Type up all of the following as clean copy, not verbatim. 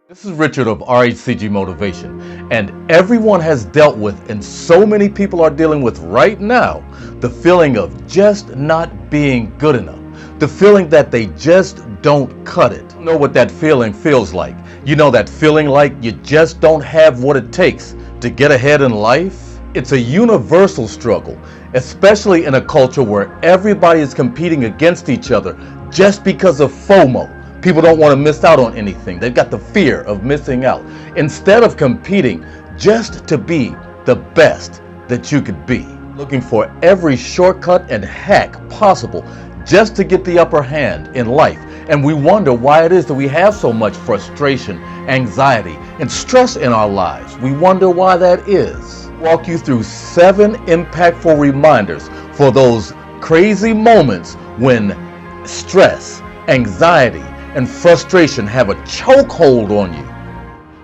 This is Richard of RHCGmotivation, and everyone has dealt with, and so many people are dealing with right now, the feeling of just not being good enough. The feeling that they just don't cut it. You know what that feeling feels like. You know that feeling like you just don't have what it takes to get ahead in life? It's a universal struggle, especially in a culture where everybody is competing against each other just because of FOMO. People don't want to miss out on anything. They've got the fear of missing out. Instead of competing just to be the best that you could be, looking for every shortcut and hack possible just to get the upper hand in life. And we wonder why it is that we have so much frustration, anxiety, and stress in our lives. We wonder why that is. Walk you through 7 impactful reminders for those crazy moments when stress, anxiety, and frustration have a chokehold on you.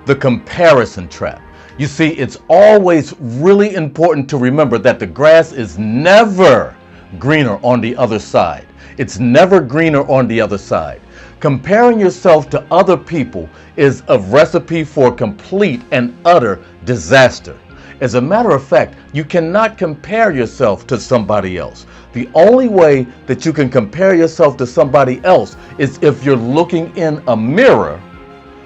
The comparison trap. You see, it's always really important to remember that the grass is never greener on the other side. It's never greener on the other side. Comparing yourself to other people is a recipe for complete and utter disaster. As a matter of fact, you cannot compare yourself to somebody else. The only way that you can compare yourself to somebody else is if you're looking in a mirror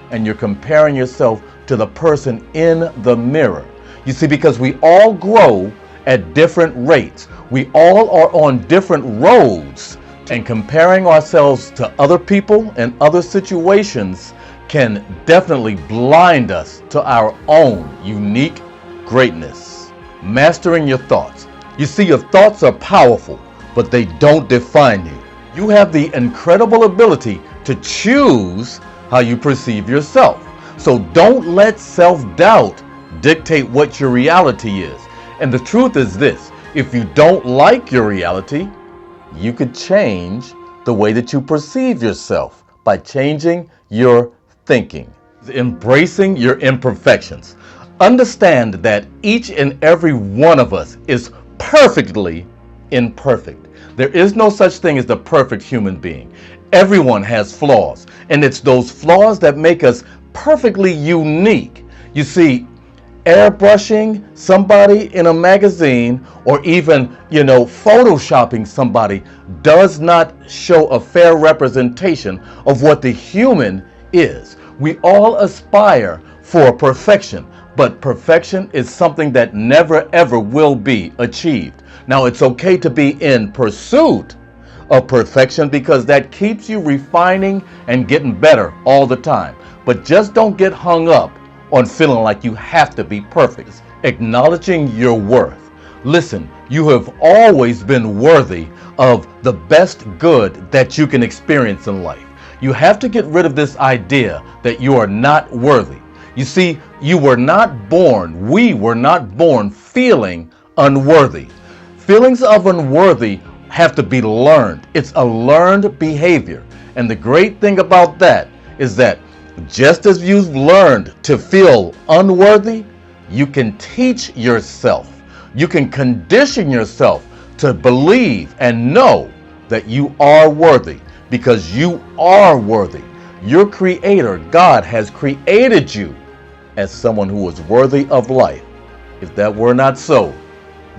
and you're comparing yourself to the person in the mirror. You see, because we all grow at different rates. We all are on different roads, and comparing ourselves to other people and other situations can definitely blind us to our own unique greatness. Mastering your thoughts. You see, your thoughts are powerful, but they don't define you. You have the incredible ability to choose how you perceive yourself. So don't let self-doubt dictate what your reality is. And the truth is this: if you don't like your reality, you could change the way that you perceive yourself by changing your thinking. Embracing your imperfections. Understand that each and every one of us is perfectly imperfect. There is no such thing as the perfect human being. Everyone has flaws, and it's those flaws that make us perfectly unique. You see, airbrushing somebody in a magazine or even, photoshopping somebody does not show a fair representation of what the human is. We all aspire for perfection, but perfection is something that never ever will be achieved. Now, it's okay to be in pursuit of perfection because that keeps you refining and getting better all the time. But just don't get hung up on feeling like you have to be perfect. Acknowledging your worth. Listen, you have always been worthy of the best good that you can experience in life. You have to get rid of this idea that you are not worthy. You see, we were not born feeling unworthy. Feelings of unworthy have to be learned. It's a learned behavior. And the great thing about that is that just as you've learned to feel unworthy, you can teach yourself. You can condition yourself to believe and know that you are worthy, because you are worthy. Your Creator, God, has created you as someone who is worthy of life. If that were not so,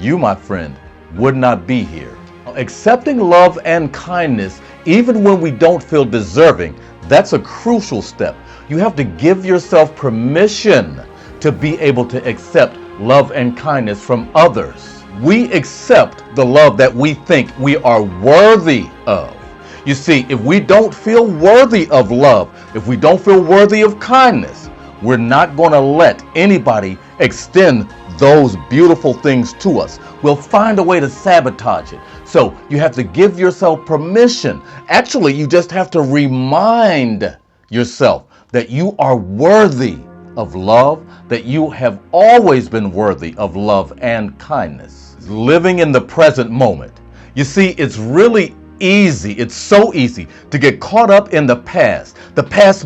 you, my friend, would not be here. Accepting love and kindness, even when we don't feel deserving, that's a crucial step. You have to give yourself permission to be able to accept love and kindness from others. We accept the love that we think we are worthy of. You see, if we don't feel worthy of love, if we don't feel worthy of kindness, we're not going to let anybody extend those beautiful things to us. We'll find a way to sabotage it. So you have to give yourself permission. Actually, you just have to remind yourself that you are worthy of love, that you have always been worthy of love and kindness. Living in the present moment. You see, it's really easy. It's so easy to get caught up in the past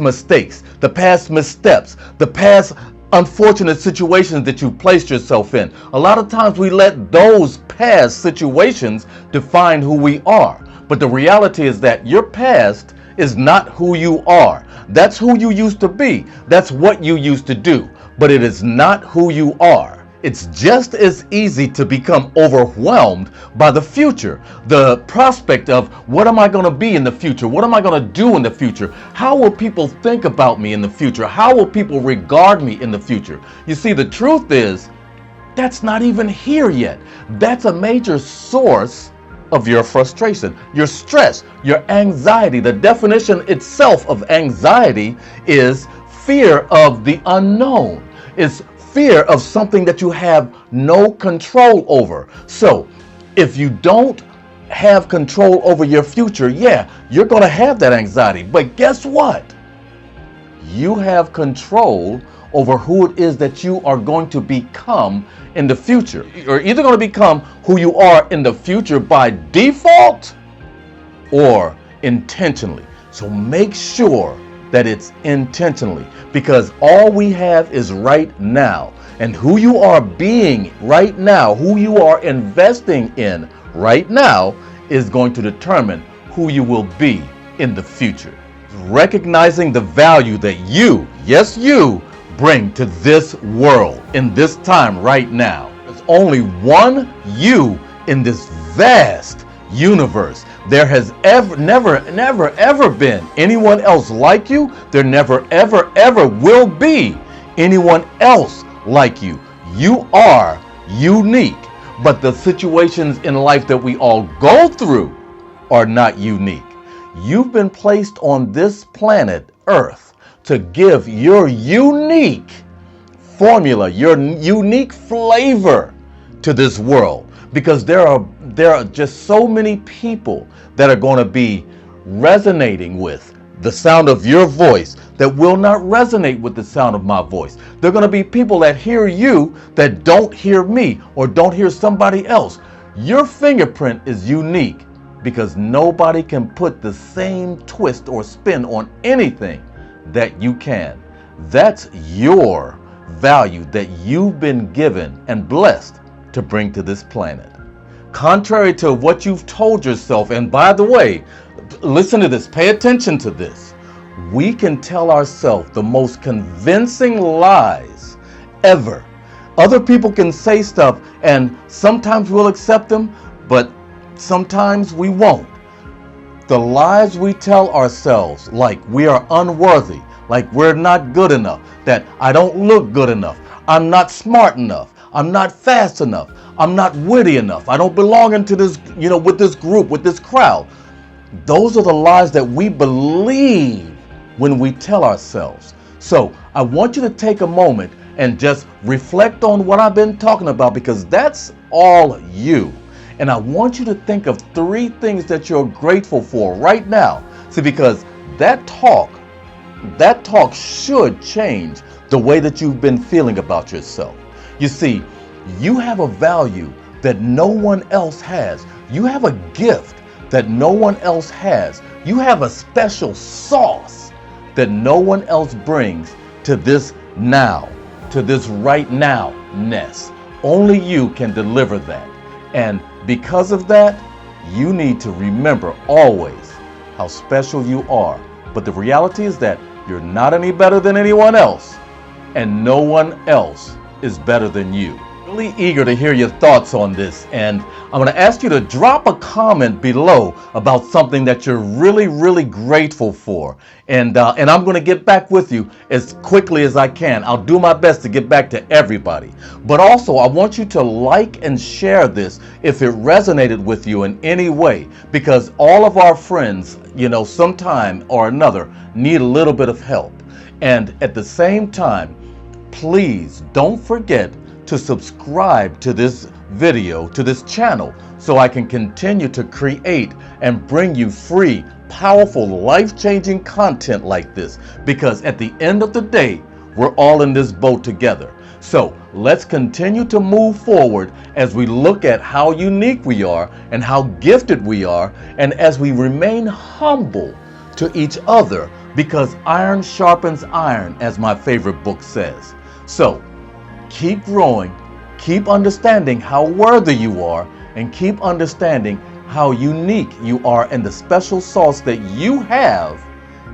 mistakes, the past missteps, the past unfortunate situations that you placed yourself in. A lot of times we let those past situations define who we are. But the reality is that your past is not who you are. That's who you used to be. That's what you used to do. But it is not who you are. It's just as easy to become overwhelmed by the future, the prospect of what am I going to be in the future? What am I going to do in the future? How will people think about me in the future? How will people regard me in the future? You see, the truth is, that's not even here yet. That's a major source of your frustration, your stress, your anxiety. The definition itself of anxiety is fear of the unknown. It's fear of something that you have no control over. So if you don't have control over your future, yeah, you're going to have that anxiety. But guess what? You have control over who it is that you are going to become in the future. You're either going to become who you are in the future by default or intentionally. So make sure that it's intentionally, because all we have is right now. And who you are being right now, who you are investing in right now, is going to determine who you will be in the future. Recognizing the value that you, yes you, bring to this world in this time right now. There's only one you in this vast universe. There has never been anyone else like you. There never, ever will be anyone else like you. You are unique, but the situations in life that we all go through are not unique. You've been placed on this planet Earth to give your unique formula, your unique flavor to this world, because there are just so many people that are going to be resonating with the sound of your voice that will not resonate with the sound of my voice. There are going to be people that hear you that don't hear me or don't hear somebody else. Your fingerprint is unique because nobody can put the same twist or spin on anything that you can. That's your value that you've been given and blessed to bring to this planet. Contrary to what you've told yourself, and by the way, listen to this, pay attention to this. We can tell ourselves the most convincing lies ever. Other people can say stuff and sometimes we'll accept them, but sometimes we won't. The lies we tell ourselves, like we are unworthy, like we're not good enough, that I don't look good enough, I'm not smart enough, I'm not fast enough, I'm not witty enough, I don't belong into this, with this group, with this crowd. Those are the lies that we believe when we tell ourselves. So I want you to take a moment and just reflect on what I've been talking about, because that's all you. And I want you to think of 3 things that you're grateful for right now. See, because that talk should change the way that you've been feeling about yourself. You see, you have a value that no one else has. You have a gift that no one else has. You have a special sauce that no one else brings to this now, to this right now-ness. Only you can deliver that. And because of that, you need to remember always how special you are. But the reality is that you're not any better than anyone else, and no one else is better than you. Really eager to hear your thoughts on this, and I'm going to ask you to drop a comment below about something that you're really grateful for, and I'm going to get back with you as quickly as I can. I'll do my best to get back to everybody, but also I want you to like and share this if it resonated with you in any way, because all of our friends, sometime or another need a little bit of help. And at the same time, please don't forget to subscribe to this video, to this channel, so I can continue to create and bring you free, powerful, life-changing content like this. Because at the end of the day, we're all in this boat together. So let's continue to move forward as we look at how unique we are and how gifted we are, and as we remain humble to each other, because iron sharpens iron, as my favorite book says. So keep growing, keep understanding how worthy you are, and keep understanding how unique you are and the special sauce that you have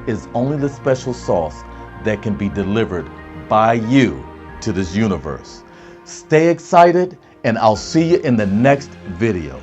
is only the special sauce that can be delivered by you to this universe. Stay excited, and I'll see you in the next video.